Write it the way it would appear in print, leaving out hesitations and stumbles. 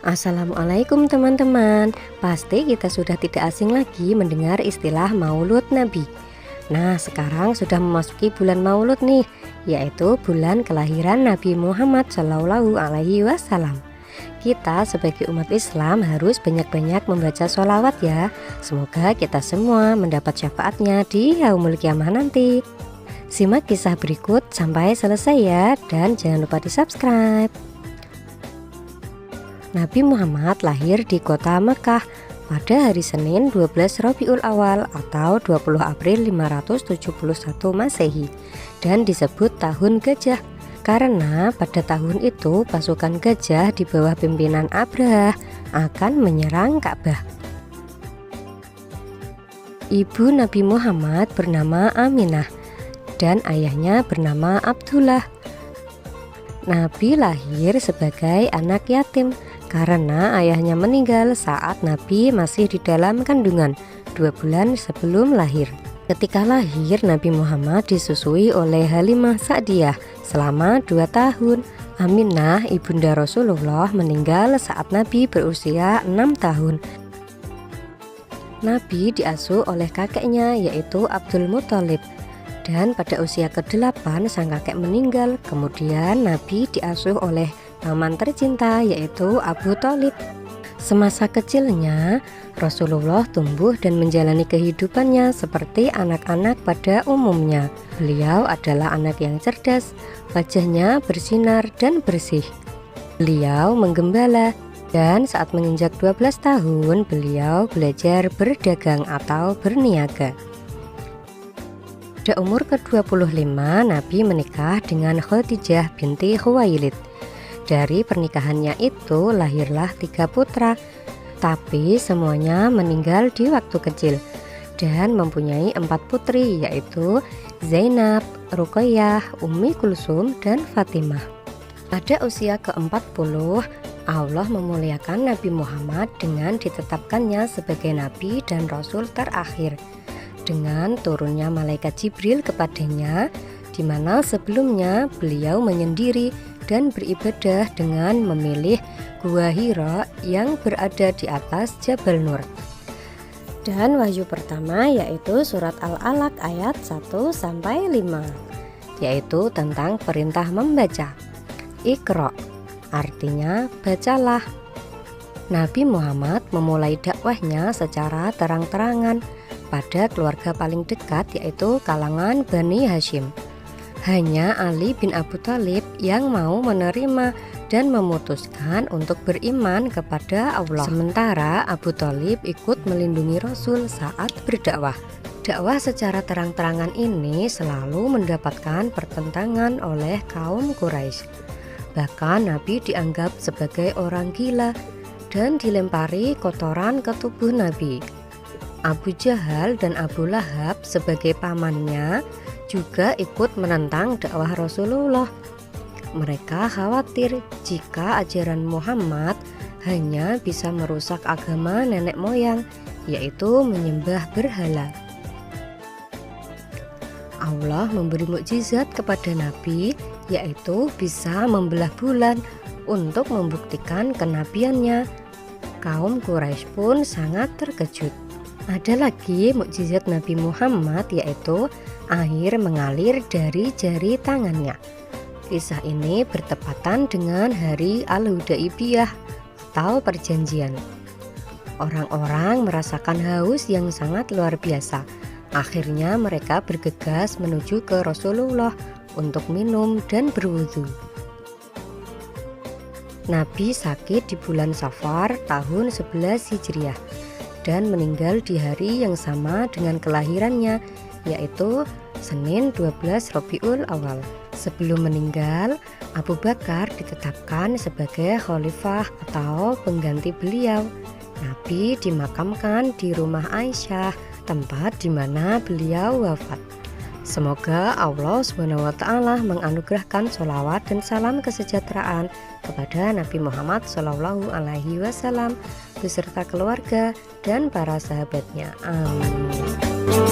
Assalamualaikum teman-teman. Pasti kita sudah tidak asing lagi mendengar istilah Maulud Nabi. Nah, sekarang sudah memasuki bulan Maulud nih, yaitu bulan kelahiran Nabi Muhammad Shallallahu Alaihi Wasallam. Kita sebagai umat Islam harus banyak-banyak membaca sholawat ya. Semoga kita semua mendapat syafaatnya di yaumul kiamah nanti. Simak kisah berikut sampai selesai ya, dan jangan lupa di subscribe. Nabi Muhammad lahir di kota Mekah pada hari Senin 12 Rabiul Awal atau 20 April 571 Masehi dan disebut tahun gajah karena pada tahun itu pasukan gajah di bawah pimpinan Abraha akan menyerang Ka'bah. Ibu Nabi Muhammad bernama Aminah dan ayahnya bernama Abdullah. Nabi lahir sebagai anak yatim karena ayahnya meninggal saat Nabi masih di dalam kandungan 2 bulan sebelum lahir. Ketika lahir, Nabi Muhammad disusui oleh Halimah Sa'diyah selama 2 tahun. Aminah, ibunda Rasulullah, meninggal saat Nabi berusia 6 tahun. Nabi diasuh oleh kakeknya yaitu Abdul Muthalib. Dan pada usia ke-8 sang kakek meninggal. Kemudian Nabi diasuh oleh paman tercinta yaitu Abu Thalib. Semasa kecilnya Rasulullah tumbuh dan menjalani kehidupannya seperti anak-anak pada umumnya. Beliau adalah anak yang cerdas, wajahnya bersinar dan bersih. Beliau menggembala dan saat menginjak 12 tahun beliau belajar berdagang atau berniaga. Pada umur ke-25 Nabi menikah dengan Khadijah binti Khuwailid. Dari pernikahannya itu lahirlah 3 putra, tapi semuanya meninggal di waktu kecil dan mempunyai 4 putri yaitu Zainab, Ruqayyah, Ummi Kulsum, dan Fatimah. Pada usia ke-40 Allah memuliakan Nabi Muhammad dengan ditetapkannya sebagai Nabi dan Rasul terakhir dengan turunnya malaikat Jibril kepadanya, di mana sebelumnya beliau menyendiri dan beribadah dengan memilih Gua Hira yang berada di atas Jabal Nur. Dan wahyu pertama yaitu surat Al-Alaq ayat 1-5, yaitu tentang perintah membaca. Iqra, artinya bacalah. Nabi Muhammad memulai dakwahnya secara terang-terangan pada keluarga paling dekat yaitu kalangan Bani Hashim. Hanya Ali bin Abu Thalib yang mau menerima dan memutuskan untuk beriman kepada Allah. Sementara Abu Thalib ikut melindungi Rasul saat berdakwah. Dakwah secara terang-terangan ini selalu mendapatkan pertentangan oleh kaum Quraisy. Bahkan Nabi dianggap sebagai orang gila dan dilempari kotoran ke tubuh Nabi. Abu Jahal dan Abu Lahab sebagai pamannya juga ikut menentang dakwah Rasulullah. Mereka khawatir jika ajaran Muhammad hanya bisa merusak agama nenek moyang, yaitu menyembah berhala. Allah memberi mukjizat kepada Nabi, yaitu bisa membelah bulan untuk membuktikan kenabiannya. Kaum Quraisy pun sangat terkejut. Ada lagi mukjizat Nabi Muhammad, yaitu air mengalir dari jari tangannya. Kisah ini bertepatan dengan hari Al-Hudaibiyah atau perjanjian. Orang-orang merasakan haus yang sangat luar biasa. Akhirnya mereka bergegas menuju ke Rasulullah untuk minum dan berwudu. Nabi sakit di bulan Safar tahun 11 Hijriah dan meninggal di hari yang sama dengan kelahirannya, yaitu Senin 12 Rabiul Awal. Sebelum meninggal, Abu Bakar ditetapkan sebagai khalifah atau pengganti beliau. Nabi dimakamkan di rumah Aisyah, tempat di mana beliau wafat. Semoga Allah SWT menganugerahkan sholawat dan salam kesejahteraan kepada Nabi Muhammad SAW beserta keluarga dan para sahabatnya. Amin.